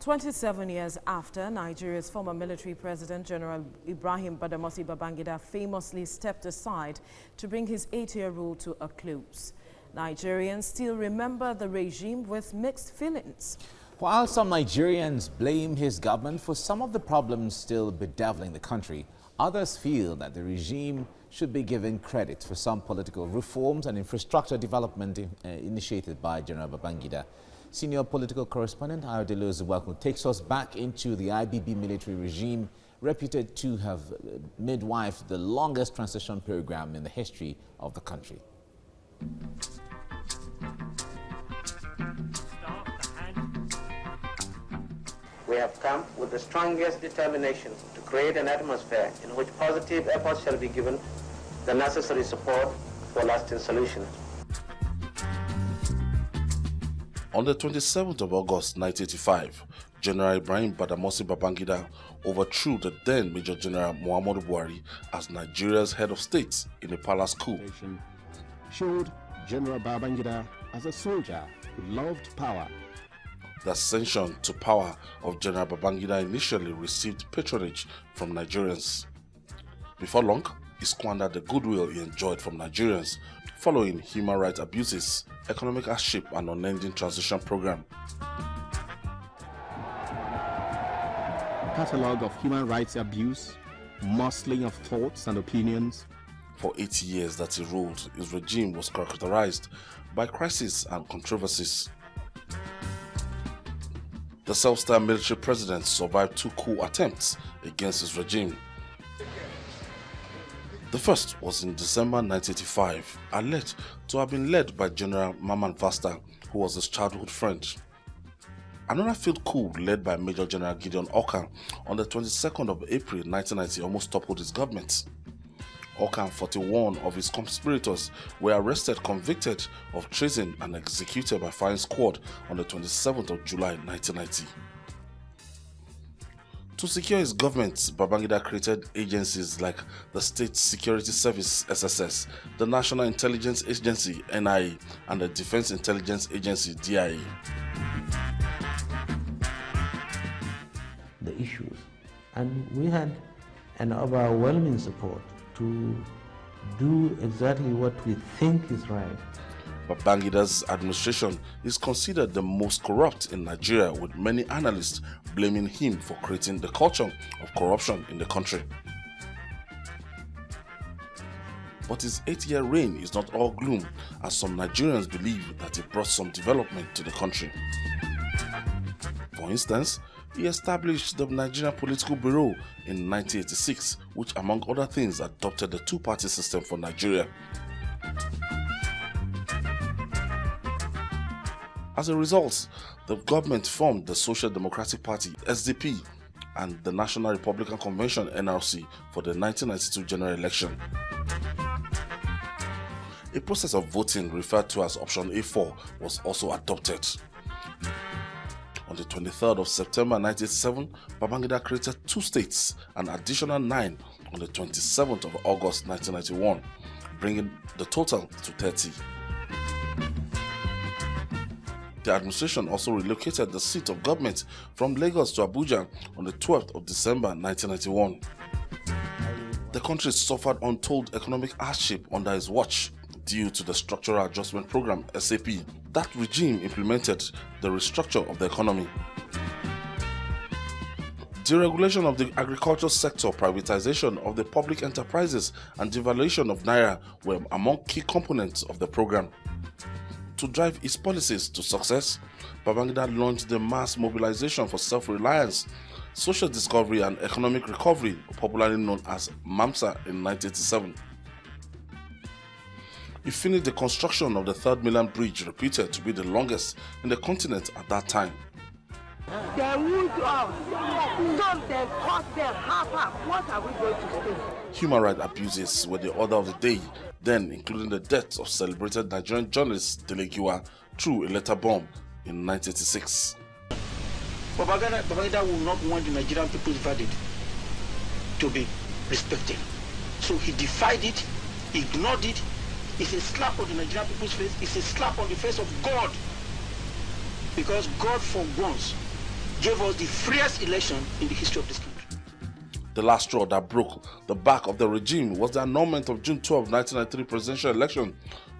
27 years after Nigeria's former military president, General Ibrahim Babangida, famously stepped aside to bring his 8-year rule to a close, Nigerians still remember the regime with mixed feelings. While some Nigerians blame his government for some of the problems still bedeviling the country, others feel that the regime should be given credit for some political reforms and infrastructure development initiated by General Babangida. Senior political correspondent Ayodele Ozuwaku takes us back into the IBB military regime, reputed to have midwifed the longest transition program in the history of the country. We have come with the strongest determination to create an atmosphere in which positive efforts shall be given the necessary support for lasting solutions. On the 27th of August 1985, General Ibrahim Babangida overthrew the then Major General Muhammadu Buhari as Nigeria's head of state in a palace coup. Showed General Babangida as a soldier who loved power. The ascension to power of General Babangida initially received patronage from Nigerians. Before long, he squandered the goodwill he enjoyed from Nigerians following human rights abuses, economic hardship, and unending transition program. Catalogue of human rights abuse, muscling of thoughts and opinions. For 80 years that he ruled, his regime was characterized by crises and controversies. The self-styled military president survived 2 coup attempts against his regime. The first was in December 1985, alleged to have been led by General Mamman Vasta, who was his childhood friend. Another failed coup led by Major General Gideon Oka on the 22nd of April 1990 almost toppled his government. Oka and 41 of his conspirators were arrested, convicted of treason, and executed by firing squad on the 27th of July 1990. To secure his government, Babangida created agencies like the State Security Service (SSS), the National Intelligence Agency (NIA), and the Defense Intelligence Agency (DIA). The issues, and we had an overwhelming support to do exactly what we think is right. Babangida's administration is considered the most corrupt in Nigeria, with many analysts blaming him for creating the culture of corruption in the country. But his 8-year reign is not all gloom, as some Nigerians believe that he brought some development to the country. For instance, he established the Nigerian Political Bureau in 1986, which among other things adopted the 2-party system for Nigeria. As a result, the government formed the Social Democratic Party (SDP) and the National Republican Convention (NRC) for the 1992 general election. A process of voting referred to as Option A4 was also adopted. On the 23rd of September 1987, Babangida created 2 states, an additional 9 on the 27th of August 1991, bringing the total to 30. The administration also relocated the seat of government from Lagos to Abuja on the 12th of December 1991. The country suffered untold economic hardship under his watch due to the Structural Adjustment Program (SAP). That regime implemented the restructure of the economy. Deregulation of the agricultural sector, privatization of the public enterprises, and devaluation of Naira were among key components of the program. To drive his policies to success, Babangida launched the mass mobilization for self-reliance, social discovery, and economic recovery, popularly known as MAMSA, in 1987. He finished the construction of the 3rd mainland bridge, reputed to be the longest in the continent at that time. They would stop them, cut them half. What are we going to say? Human rights abuses were the order of the day, then including the death of celebrated Nigerian journalist Dele Giwa through a letter bomb in 1986. Babangida will not want the Nigerian people's verdict to be respected. So he defied it, ignored it. It's a slap on the Nigerian people's face. It's a slap on the face of God. Because God for once gave us the freest election in the history of this country. The last straw that broke the back of the regime was the annulment of June 12, 1993 presidential election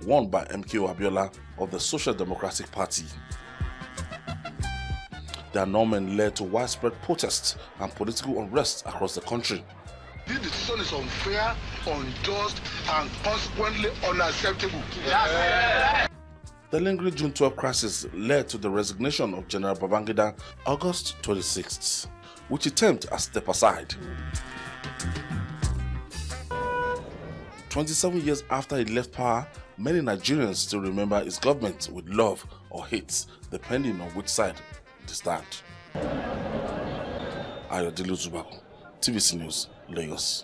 won by MKO Abiola of the Social Democratic Party. The annulment led to widespread protests and political unrest across the country. This decision is unfair, unjust, and consequently unacceptable. The lingering June 12 crisis led to the resignation of General Babangida August 26th, which he termed a step aside. 27 years after he left power, many Nigerians still remember his government with love or hate, depending on which side they stand. Ayodele Zubako, TVC News, Lagos.